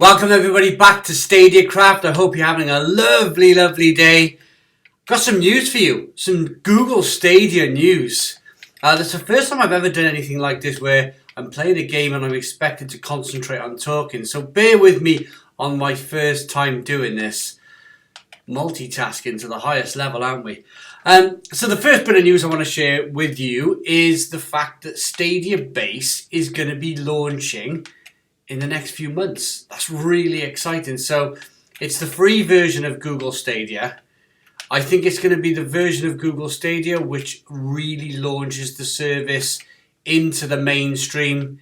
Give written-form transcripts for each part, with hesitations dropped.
Welcome everybody back to Stadia Craft. I hope you're having a lovely day. Got some news for you, some Google Stadia news. That's the first time I've ever done anything like this where I'm playing a game and I'm expected to concentrate on talking. So bear with me on my first time doing this. Multitasking to the highest level, aren't we? So the first bit of news I want to share with you is the fact that Stadia Base is going to be launching in the next few months. That's really exciting. So it's the free version of Google Stadia. I think it's going to be the version of Google Stadia which really launches the service into the mainstream,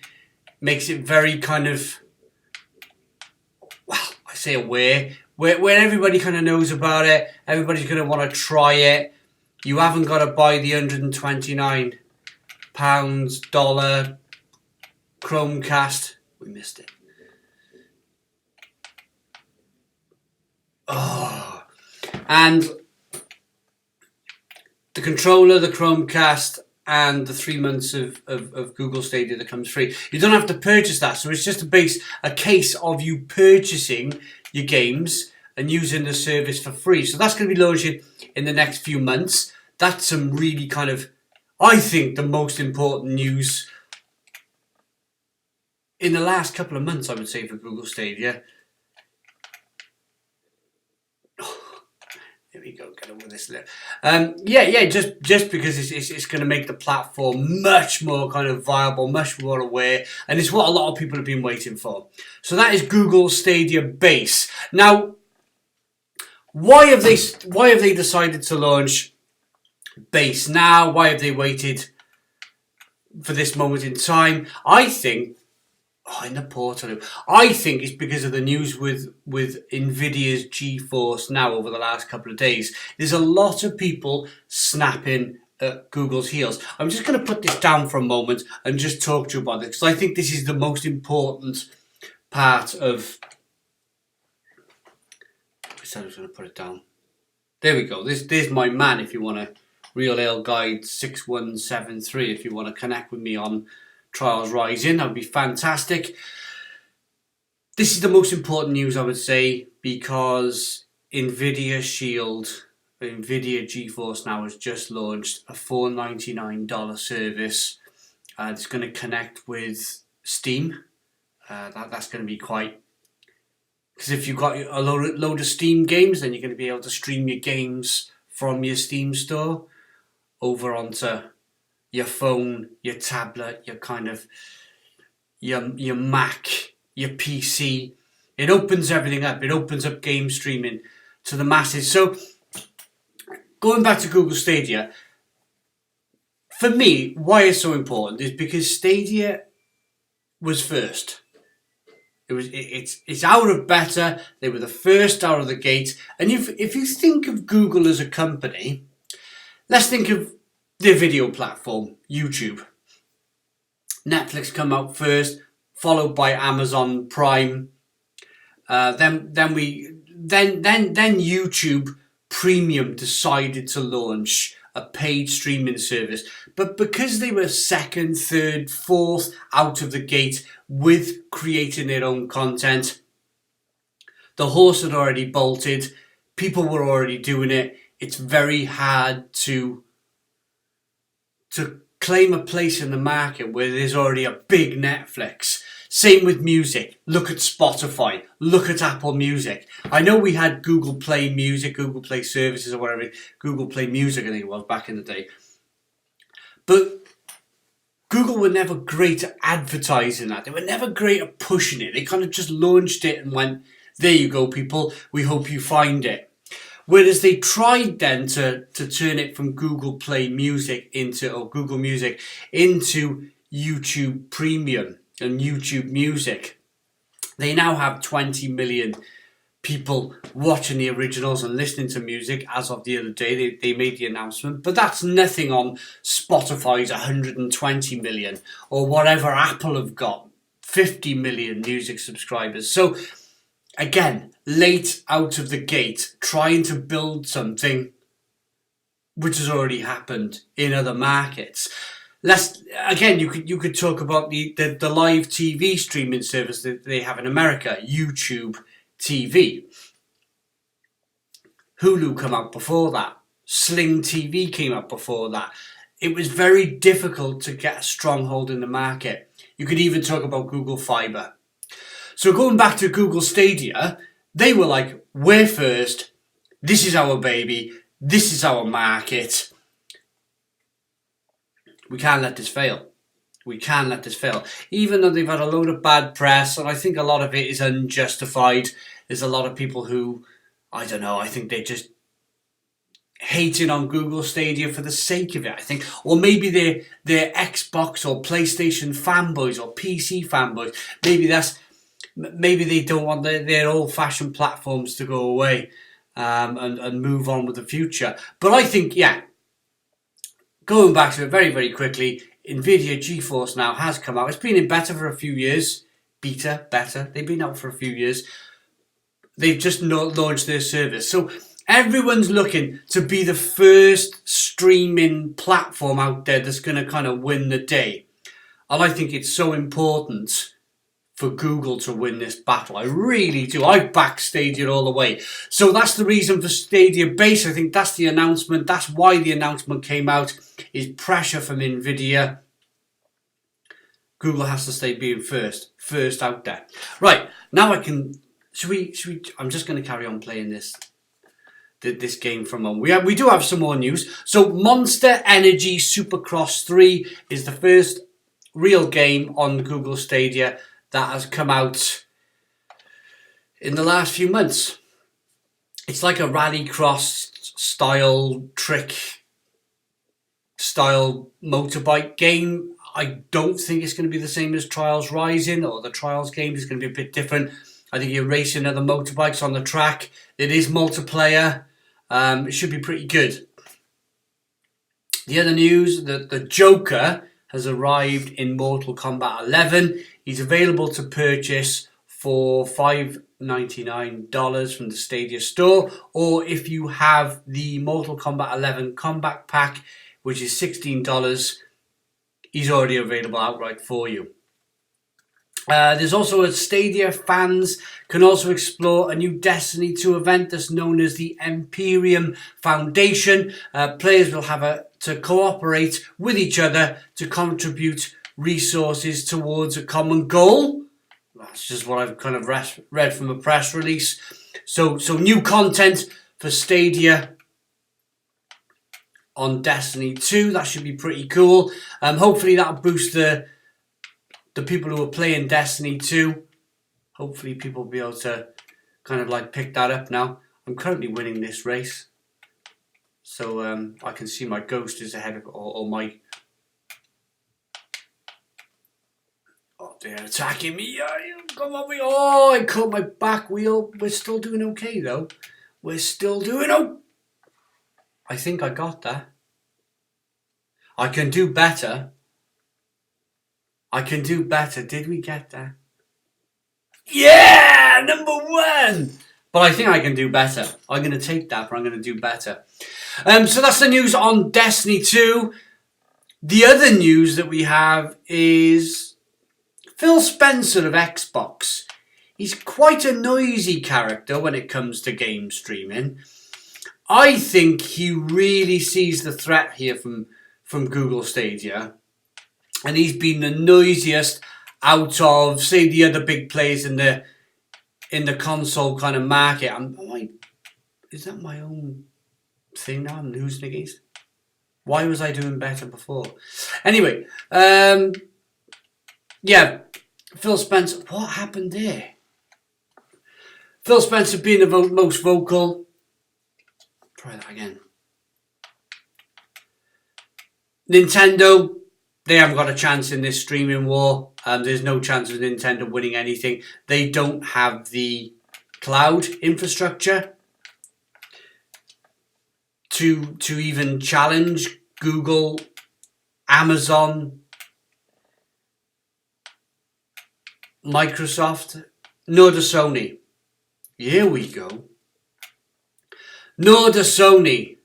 makes it very kind of, well, I say aware, where everybody kind of knows about it. Everybody's going to want to try it. You haven't got to buy the £129 dollar Chromecast. We missed it. Oh. And the controller, the Chromecast, and the 3 months of Google Stadia that comes free. You don't have to purchase that. So it's just a case of you purchasing your games and using the service for free. So that's going to be launching in the next few months. That's some really kind of, I think, the most important news in the last couple of months, I would say, for Google Stadia. Oh, there we go, get on with this. Just because it's going to make the platform much more kind of viable, much more aware, and it's what a lot of people have been waiting for. So that is Google Stadia Base. Now, why have they decided to launch Base now? Why have they waited for this moment in time? I think in the portal. I think it's because of the news with Nvidia's GeForce Now over the last couple of days. There's a lot of people snapping at Google's heels. I'm just going to put this down for a moment and just talk to you about this, because I think this is the most important part of. I said I was going to put it down. There we go. There's my man. If you want to, Real Ale Guide 6173. If you want to connect with me on Trials Rising, that would be fantastic. This is the most important news, I would say, because Nvidia GeForce Now has just launched a $499 service. It's going to connect with Steam. That's going to be quite, because if you've got a load of Steam games, then you're going to be able to stream your games from your Steam store over onto your phone, your tablet, your Mac, your PC. It opens everything up. It opens up game streaming to the masses. So going back to Google Stadia, for me, why it's so important is because Stadia was first. It's out of beta. They were the first out of the gate. And if you think of Google as a company, let's think of their video platform, YouTube. Netflix come out first, followed by Amazon Prime. Then YouTube Premium decided to launch a paid streaming service. But because they were second, third, fourth out of the gate with creating their own content, the horse had already bolted. People were already doing it. It's very hard to claim a place in the market where there's already a big Netflix. Same with music. Look at Spotify. Look at Apple Music. I know we had Google Play Music, Google Play Services or whatever. Google Play Music, I think it was, back in the day. But Google were never great at advertising that. They were never great at pushing it. They kind of just launched it and went, there you go, people. We hope you find it. Whereas they tried then to turn it from Google Play Music or Google Music into YouTube Premium and YouTube Music. They now have 20 million people watching the originals and listening to music as of the other day. They made the announcement. But that's nothing on Spotify's 120 million or whatever Apple have got, 50 million music subscribers. So again, late out of the gate, trying to build something which has already happened in other markets. Let's again. You could talk about the live TV streaming service that they have in America, YouTube TV. Hulu came out before that. Sling TV came out before that. It was very difficult to get a stronghold in the market. You could even talk about Google Fiber. So going back to Google Stadia, they were like, we're first. This is our baby. This is our market. We can't let this fail. We can't let this fail. Even though they've had a load of bad press, and I think a lot of it is unjustified. There's a lot of people who, I don't know, I think they just hating on Google Stadia for the sake of it, I think. Or maybe they're Xbox or PlayStation fanboys or PC fanboys. Maybe they don't want their old-fashioned platforms to go away and move on with the future. But I think, yeah, going back to it very, very quickly, NVIDIA GeForce now has come out. It's been in beta for a few years. Beta. They've been out for a few years. They've just launched their service. So everyone's looking to be the first streaming platform out there that's going to kind of win the day. And I think it's so important for Google to win this battle. I really do. I back Stadia all the way. So that's the reason for Stadia Base. I think that's the announcement. That's why the announcement came out, is pressure from NVIDIA. Google has to stay being first out there. Right, now I can... Should we? I'm just going to carry on playing this game from on. We do have some more news. So Monster Energy Supercross 3 is the first real game on Google Stadia that has come out in the last few months. It's like a rallycross style motorbike game. I don't think it's going to be the same as Trials Rising or the Trials game. It's going to be a bit different. I think you're racing other motorbikes on the track. It is multiplayer. It should be pretty good. The other news, that the Joker has arrived in Mortal Kombat 11. He's available to purchase for $5.99 from the Stadia store. Or if you have the Mortal Kombat 11 Combat Pack, which is $16, he's already available outright for you. There's also a Stadia fans can also explore a new Destiny 2 event that's known as the Empyrean Foundation. Players will have to cooperate with each other to contribute resources towards a common goal. That's just what I've kind of read from a press release. So new content for Stadia on Destiny 2. That should be pretty cool. Hopefully that'll boost the people who are playing Destiny 2. Hopefully people will be able to kind of like pick that up now. I'm currently winning this race. So I can see my ghost is ahead of, or my... Oh, they're attacking me. Come on, oh, I caught my back wheel. We're still doing okay though. We're still doing okay. I think I got that. I can do better. I can do better. Did we get that? Yeah! Number 1! But I think I can do better. I'm going to take that, but I'm going to do better. So that's the news on Destiny 2. The other news that we have is Phil Spencer of Xbox. He's quite a noisy character when it comes to game streaming. I think he really sees the threat here from Google Stadia. And he's been the noisiest out of, say, the other big players in the console kind of market. Is that my own thing now I'm losing against? Why was I doing better before? Anyway, yeah, Phil Spencer. What happened there? Phil Spencer being the most vocal. Try that again. Nintendo. They haven't got a chance in this streaming war. There's no chance of Nintendo winning anything. They don't have the cloud infrastructure to even challenge Google, Amazon, Microsoft, nor does Sony. Here we go. Nor does Sony.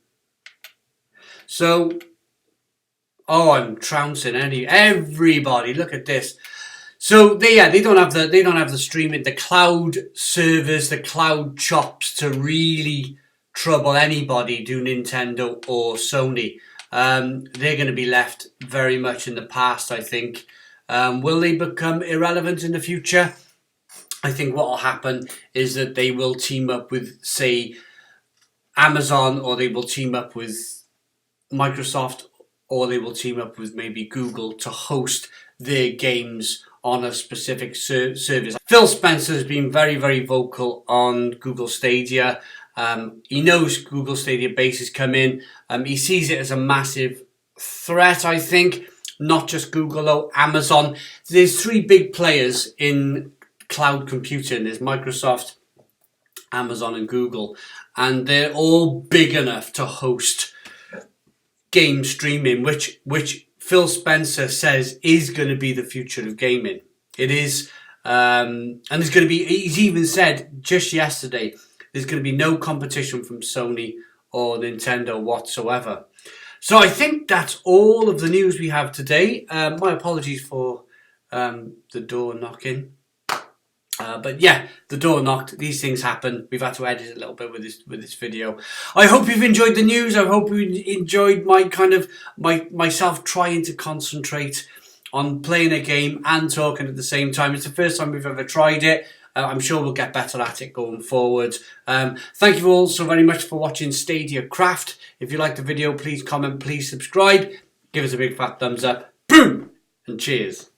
So Oh, I'm trouncing everybody. Look at this. So they don't have the streaming, the cloud servers, the cloud chops to really trouble anybody, do Nintendo or Sony. They're going to be left very much in the past, I think. Will they become irrelevant in the future? I think what will happen is that they will team up with, say, Amazon, or they will team up with Microsoft, or they will team up with maybe Google to host their games on a specific service. Phil Spencer has been very, very vocal on Google Stadia. He knows Google Stadia Base is coming. He sees it as a massive threat, I think. Not just Google, though, Amazon. There's three big players in cloud computing. There's Microsoft, Amazon and Google. And they're all big enough to host game streaming, which Phil Spencer says is going to be the future of gaming. It is. And there's going to be, he's even said just yesterday, there's going to be no competition from Sony or Nintendo whatsoever. So I think that's all of the news we have today. My apologies for the door knocking. But yeah, the door knocked. These things happen. We've had to edit a little bit with this video. I hope you've enjoyed the news. I hope you enjoyed myself trying to concentrate on playing a game and talking at the same time. It's the first time we've ever tried it. I'm sure we'll get better at it going forward. Thank you all so very much for watching Stadia Craft. If you liked the video, please comment, please subscribe. Give us a big fat thumbs up. Boom! And cheers.